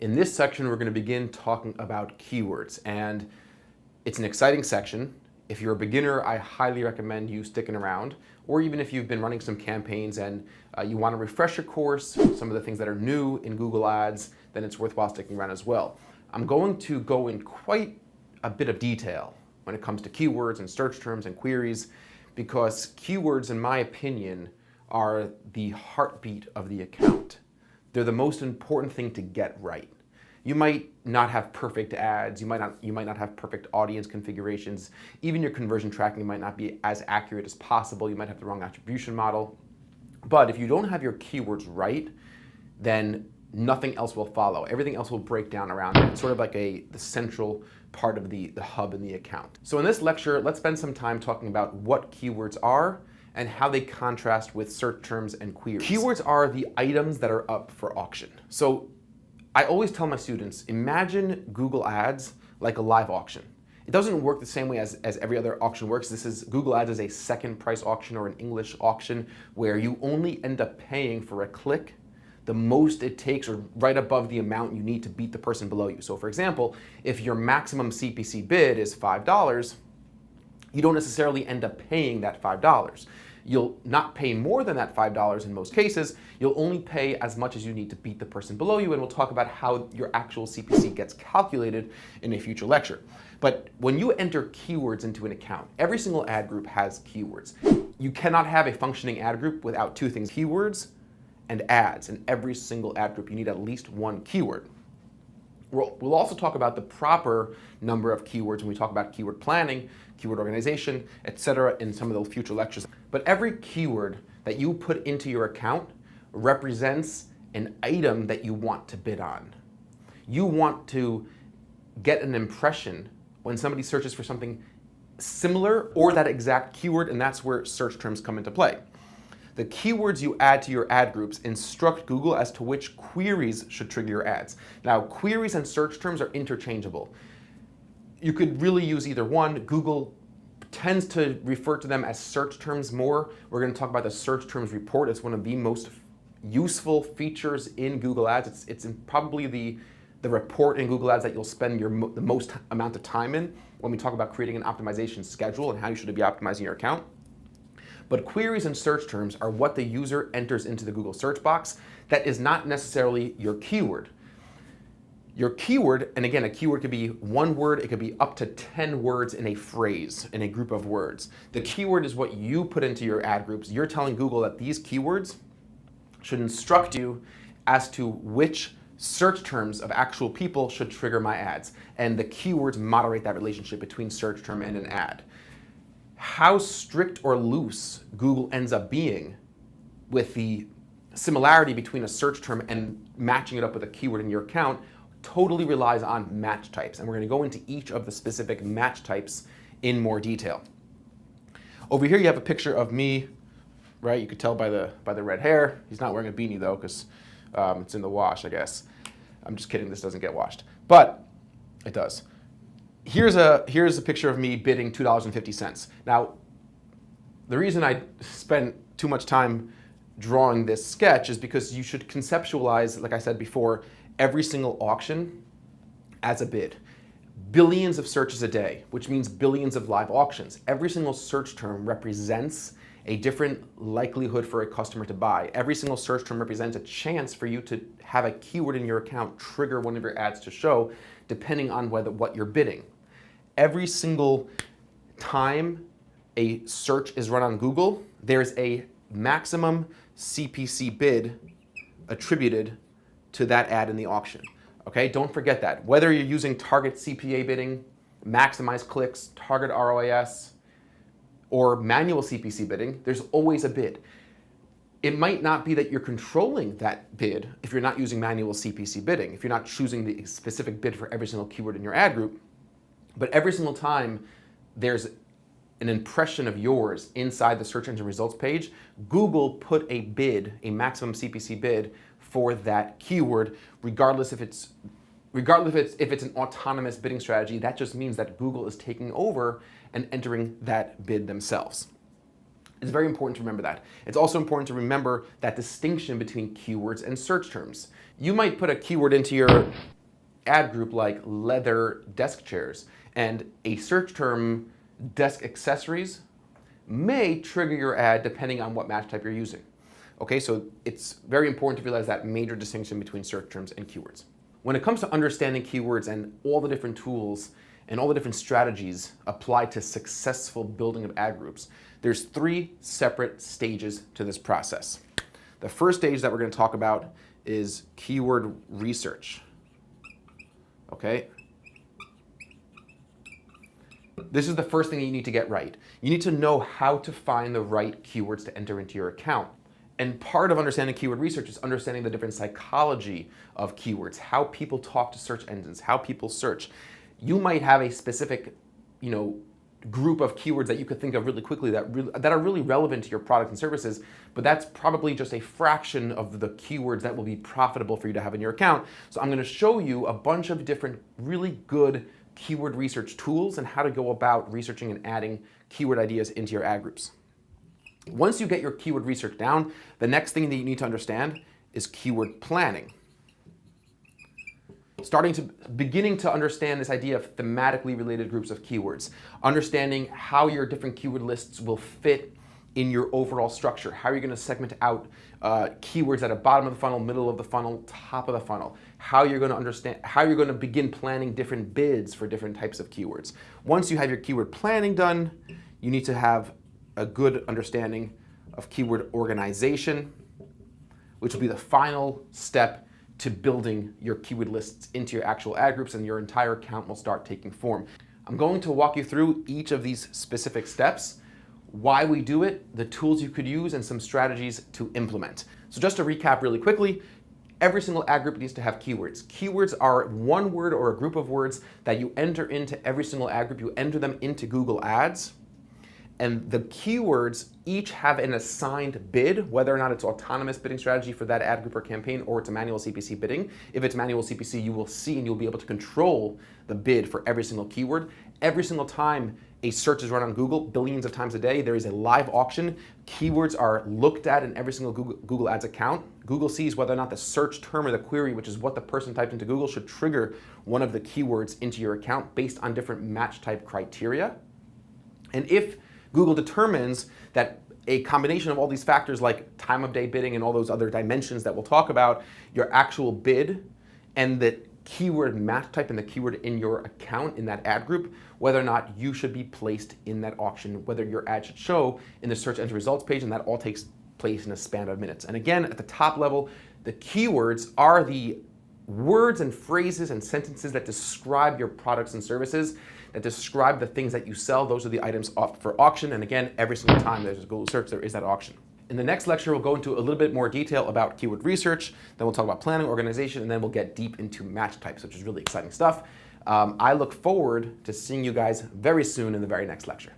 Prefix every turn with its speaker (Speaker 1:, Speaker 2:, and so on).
Speaker 1: In this section, we're going to begin talking about keywords, and it's an exciting section. If you're a beginner, I highly recommend you sticking around, or even if you've been running some campaigns and you want to refresh your course, some of the things that are new in Google Ads, then it's worthwhile sticking around as well. I'm going to go in quite a bit of detail when it comes to keywords and search terms and queries, because keywords, in my opinion, are the heartbeat of the account. They're the most important thing to get right. You might not have perfect ads, you might not have perfect audience configurations, even your conversion tracking might not be as accurate as possible, you might have the wrong attribution model. But if you don't have your keywords right, then nothing else will follow. Everything else will break down around it. It's sort of like the central part of the hub in the account. So in this lecture, let's spend some time talking about what keywords are and how they contrast with search terms and queries. Keywords are the items that are up for auction. So I always tell my students, imagine Google Ads like a live auction. It doesn't work the same way as every other auction works. Google Ads is a second price auction or an English auction where you only end up paying for a click the most it takes or right above the amount you need to beat the person below you. So for example, if your maximum CPC bid is $5, you don't necessarily end up paying that $5. You'll not pay more than that $5 in most cases. You'll only pay as much as you need to beat the person below you, and we'll talk about how your actual CPC gets calculated in a future lecture. But when you enter keywords into an account, every single ad group has keywords. You cannot have a functioning ad group without two things: keywords and ads. In every single ad group, you need at least one keyword. We'll also talk about the proper number of keywords when we talk about keyword planning, keyword organization, etc. in some of the future lectures. But every keyword that you put into your account represents an item that you want to bid on. You want to get an impression when somebody searches for something similar or that exact keyword, and that's where search terms come into play. The keywords you add to your ad groups instruct Google as to which queries should trigger your ads. Now, queries and search terms are interchangeable. You could really use either one. Google tends to refer to them as search terms more. We're going to talk about the search terms report. It's one of the most useful features in Google Ads. It's probably the report in Google Ads that you'll spend the most amount of time in when we talk about creating an optimization schedule and how you should be optimizing your account. But queries and search terms are what the user enters into the Google search box. That is not necessarily your keyword. Your keyword, and again, a keyword could be one word, it could be up to 10 words in a phrase, in a group of words. The keyword is what you put into your ad groups. You're telling Google that these keywords should instruct you as to which search terms of actual people should trigger my ads. And the keywords moderate that relationship between search term and an ad. How strict or loose Google ends up being with the similarity between a search term and matching it up with a keyword in your account totally relies on match types. And we're going to go into each of the specific match types in more detail. Over here you have a picture of me, right? You could tell by the red hair. He's not wearing a beanie though, because it's in the wash, I guess. I'm just kidding, this doesn't get washed, but it does. Here's a picture of me bidding $2.50. Now, the reason I spent too much time drawing this sketch is because you should conceptualize, like I said before, every single auction as a bid. Billions of searches a day, which means billions of live auctions. Every single search term represents a different likelihood for a customer to buy. Every single search term represents a chance for you to have a keyword in your account trigger one of your ads to show, depending on what you're bidding. Every single time a search is run on Google, there's a maximum CPC bid attributed to that ad in the auction. Okay, don't forget that. Whether you're using target CPA bidding, maximize clicks, target ROAS, or manual CPC bidding, there's always a bid. It might not be that you're controlling that bid if you're not using manual CPC bidding, if you're not choosing the specific bid for every single keyword in your ad group. But every single time there's an impression of yours inside the search engine results page, Google put a bid, a maximum CPC bid for that keyword, regardless if it's an autonomous bidding strategy. That just means that Google is taking over and entering that bid themselves. It's very important to remember that. It's also important to remember that distinction between keywords and search terms. You might put a keyword into your ad group like leather desk chairs, and a search term desk accessories may trigger your ad depending on what match type you're using. Okay, so it's very important to realize that major distinction between search terms and keywords. When it comes to understanding keywords and all the different tools and all the different strategies applied to successful building of ad groups, there's 3 separate stages to this process. The first stage that we're going to talk about is keyword research. Okay? This is the first thing that you need to get right. You need to know how to find the right keywords to enter into your account. And part of understanding keyword research is understanding the different psychology of keywords, how people talk to search engines, how people search. You might have a specific, group of keywords that you could think of really quickly that are really relevant to your product and services, but that's probably just a fraction of the keywords that will be profitable for you to have in your account. So I'm going to show you a bunch of different really good keyword research tools and how to go about researching and adding keyword ideas into your ad groups. Once you get your keyword research down, the next thing that you need to understand is keyword planning. Beginning to understand this idea of thematically related groups of keywords, understanding how your different keyword lists will fit in your overall structure, how you're going to segment out keywords at the bottom of the funnel, middle of the funnel, top of the funnel, how you're going to begin planning different bids for different types of keywords. Once you have your keyword planning done, you need to have a good understanding of keyword organization, which will be the final step to building your keyword lists into your actual ad groups, and your entire account will start taking form. I'm going to walk you through each of these specific steps, why we do it, the tools you could use, and some strategies to implement. So just to recap really quickly, every single ad group needs to have keywords. Keywords are one word or a group of words that you enter into every single ad group. You enter them into Google Ads. And the keywords each have an assigned bid, whether or not it's autonomous bidding strategy for that ad group or campaign, or it's a manual CPC bidding. If it's manual CPC, you will see and you'll be able to control the bid for every single keyword. Every single time a search is run on Google, billions of times a day, there is a live auction. Keywords are looked at in every single Google Ads account. Google sees whether or not the search term or the query, which is what the person typed into Google, should trigger one of the keywords into your account based on different match type criteria. And if Google determines that a combination of all these factors like time of day bidding and all those other dimensions that we'll talk about, your actual bid and the keyword match type and the keyword in your account in that ad group, whether or not you should be placed in that auction, whether your ad should show in the search engine results page, and that all takes place in a span of minutes. And again, at the top level, the keywords are the words and phrases and sentences that describe your products and services, that describe the things that you sell. Those are the items up for auction. And again, every single time there's a Google search, there is that auction. In the next lecture, we'll go into a little bit more detail about keyword research. Then we'll talk about planning, organization, and then we'll get deep into match types, which is really exciting stuff. I look forward to seeing you guys very soon in the very next lecture.